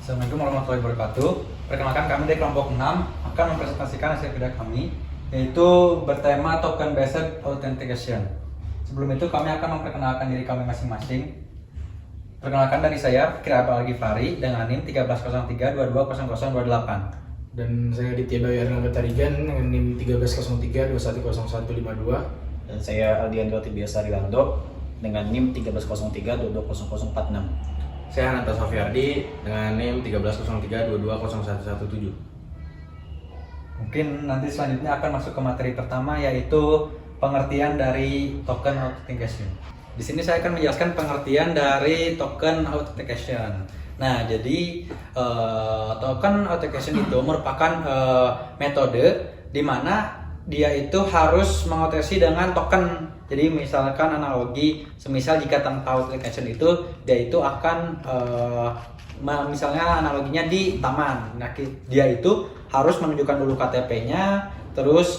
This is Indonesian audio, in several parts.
Assalamualaikum warahmatullahi wabarakatuh. Perkenalkan, kami dari kelompok 6 akan mempresentasikan hasil kerja kami, yaitu bertema token based authentication. Sebelum itu kami akan memperkenalkan diri kami masing-masing. Perkenalkan, dari saya Fikri Abal Al-Ghifari dengan NIM 1303220028. Dan saya Aditya Bayu Erlangga Tarigan dengan NIM 1303210152. Dan saya Aldiandro Tibiasa Rilando dengan NIM 1303220046. Saya Hananta Sofiardi dengan NIM 1303220117. Mungkin nanti selanjutnya akan masuk ke materi pertama, yaitu pengertian dari token authentication. Di sini saya akan menjelaskan pengertian dari token authentication. Nah, jadi token authentication itu merupakan metode di mana dia itu harus mengotentikasi dengan token. Jadi misalkan analogi, semisal jika tanpa authentication itu dia itu akan misalnya analoginya di taman. Nah, dia itu harus menunjukkan dulu KTP-nya, terus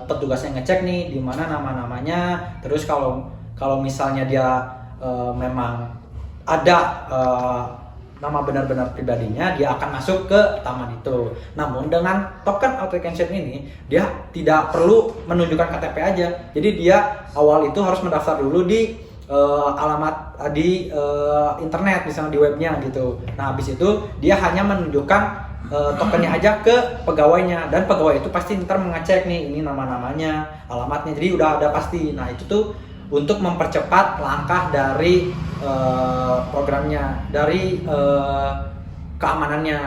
petugasnya ngecek nih di mana nama-namanya, terus kalau misalnya dia memang ada nama benar-benar pribadinya, dia akan masuk ke taman itu. Namun dengan token authentication ini, dia tidak perlu menunjukkan KTP aja. Jadi dia awal itu harus mendaftar dulu di alamat di internet, misalnya di webnya gitu. Nah, habis itu dia hanya menunjukkan tokennya aja ke pegawainya, dan pegawai itu pasti ntar mengecek nih ini nama-namanya, alamatnya. Jadi udah ada pasti. Nah, itu tuh untuk mempercepat langkah dari programnya, dari keamanannya.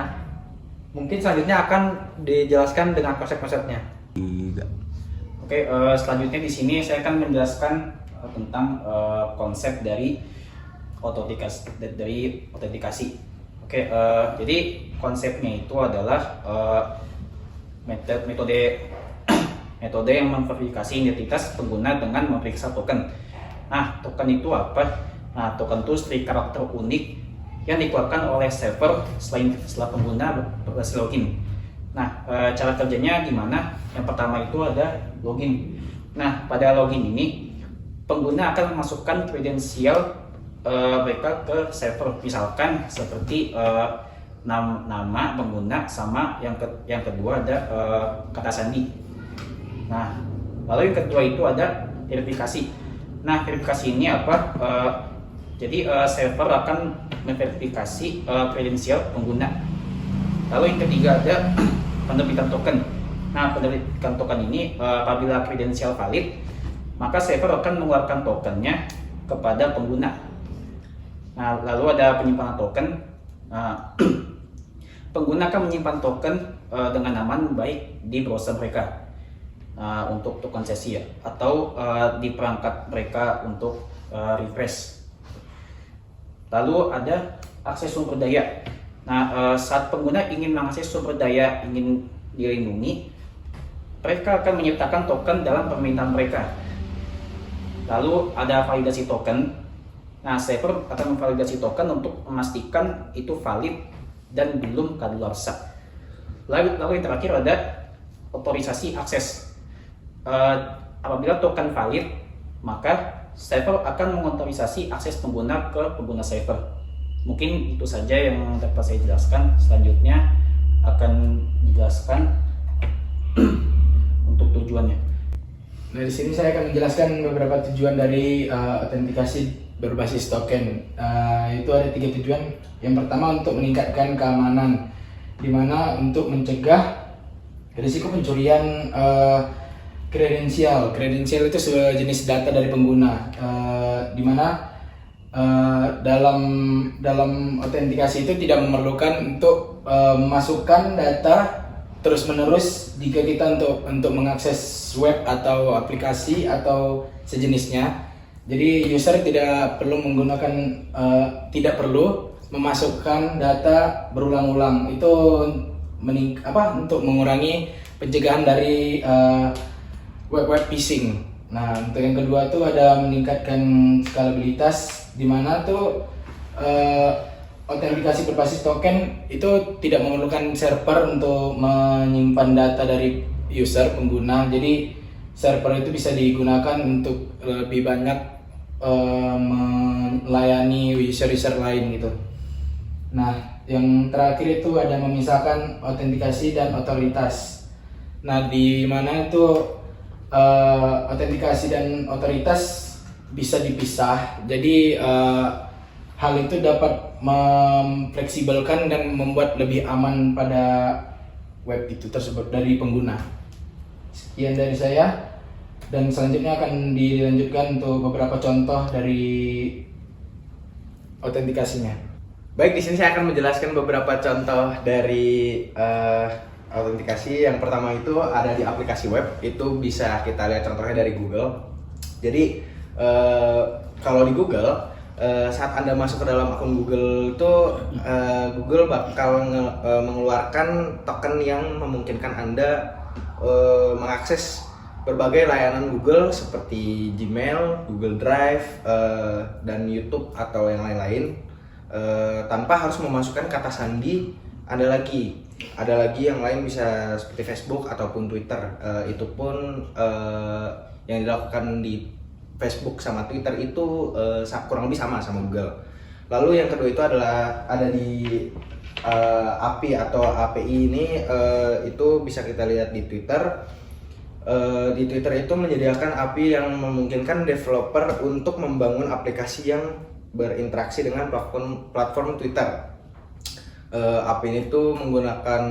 Mungkin selanjutnya akan dijelaskan dengan konsep-konsepnya. Oke, selanjutnya di sini saya akan menjelaskan tentang konsep dari autentikasi. Oke, jadi konsepnya itu adalah metode yang memverifikasi identitas pengguna dengan memeriksa token. Nah, token itu apa? Nah, token itu string karakter unik yang dikeluarkan oleh server setelah pengguna berhasil login. Nah, cara kerjanya gimana? Yang pertama itu ada login. Nah, pada login ini pengguna akan memasukkan kredensial mereka ke server. Misalkan seperti nama pengguna sama yang kedua ada kata sandi. Nah, lalu yang kedua itu ada verifikasi. Nah, verifikasi ini apa? Jadi server akan memverifikasi kredensial pengguna. Lalu yang ketiga ada penerbitan token. Nah, penerbitan token ini apabila kredensial valid, maka server akan mengeluarkan tokennya kepada pengguna. Nah, lalu ada penyimpanan token. Pengguna akan menyimpan token dengan aman baik di browser mereka untuk token sesi ya, atau di perangkat mereka untuk refresh. Lalu ada akses sumber daya. Nah, saat pengguna ingin mengakses sumber daya, ingin dilindungi, mereka akan menyertakan token dalam permintaan mereka. Lalu ada validasi token. Nah, server akan memvalidasi token untuk memastikan itu valid dan belum kadaluarsa. Lalu yang terakhir ada otorisasi akses. Apabila token valid, maka server akan mengotorisasi akses pengguna ke pengguna server. Mungkin itu saja yang dapat saya jelaskan. Selanjutnya akan dijelaskan untuk tujuannya. Nah, di sini saya akan menjelaskan beberapa tujuan dari autentikasi berbasis token. Itu ada 3 tujuan. Yang pertama untuk meningkatkan keamanan, di mana untuk mencegah risiko pencurian kredensial. Kredensial itu sejenis data dari pengguna, di mana dalam autentikasi itu tidak memerlukan untuk memasukkan data terus-menerus jika kita untuk mengakses web atau aplikasi atau sejenisnya. Jadi user tidak perlu memasukkan data berulang-ulang. Itu untuk mengurangi pencegahan dari web phishing. Nah, untuk yang kedua tuh ada meningkatkan skalabilitas, di mana tuh autentikasi berbasis token itu tidak memerlukan server untuk menyimpan data dari user pengguna. Jadi server itu bisa digunakan untuk lebih banyak melayani user-user lain gitu. Nah, Yang terakhir itu ada memisahkan autentikasi dan otoritas. Nah, di mana itu autentikasi dan otoritas bisa dipisah. Jadi hal itu dapat memfleksibelkan dan membuat lebih aman pada web itu tersebut dari pengguna. Sekian dari saya, dan selanjutnya akan dilanjutkan untuk beberapa contoh dari autentikasinya. Baik, di sini saya akan menjelaskan beberapa contoh dari autentikasi. Yang pertama itu ada di aplikasi web, itu bisa kita lihat contohnya dari Google. Jadi kalau di Google, saat Anda masuk ke dalam akun Google itu Google bakal mengeluarkan token yang memungkinkan Anda mengakses berbagai layanan Google seperti Gmail, Google Drive, dan YouTube atau yang lain-lain. Tanpa harus memasukkan kata sandi. Ada lagi yang lain bisa seperti Facebook ataupun Twitter. Itu pun yang dilakukan di Facebook sama Twitter itu kurang lebih sama Google. Lalu yang kedua itu adalah ada di API atau API ini, itu bisa kita lihat di Twitter. Di Twitter itu menyediakan API yang memungkinkan developer untuk membangun aplikasi yang berinteraksi dengan platform Twitter. API ini tuh menggunakan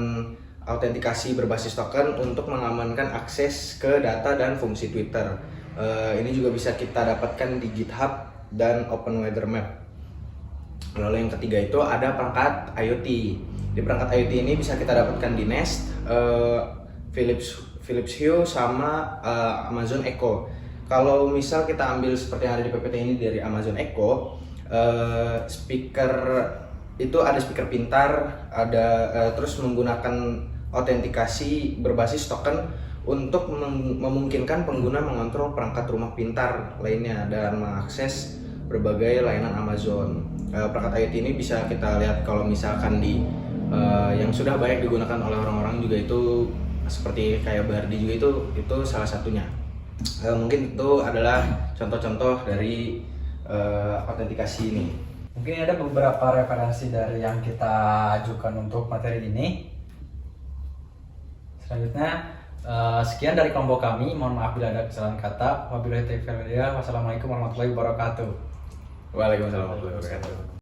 autentikasi berbasis token untuk mengamankan akses ke data dan fungsi Twitter. Ini juga bisa kita dapatkan di GitHub dan OpenWeatherMap. Lalu yang ketiga itu ada perangkat IoT. Di perangkat IoT ini bisa kita dapatkan di Nest, Philips Hue, sama Amazon Echo. Kalau misal kita ambil seperti yang ada di PPT ini dari Amazon Echo, speaker itu ada speaker pintar, ada terus menggunakan autentikasi berbasis token untuk memungkinkan pengguna mengontrol perangkat rumah pintar lainnya dan mengakses berbagai layanan Amazon. Perangkat IoT ini bisa kita lihat kalau misalkan di yang sudah banyak digunakan oleh orang-orang juga, itu seperti kayak Bardi juga, itu salah satunya. Mungkin itu adalah contoh-contoh dari autentikasi ini. Mungkin ada beberapa referensi dari yang kita ajukan untuk materi ini. Selanjutnya, sekian dari kelompok kami. Mohon maaf bila ada kesalahan kata. Wabillahi taufiq wal hidayah. Wassalamualaikum warahmatullahi wabarakatuh. Waalaikumsalam warahmatullahi wabarakatuh.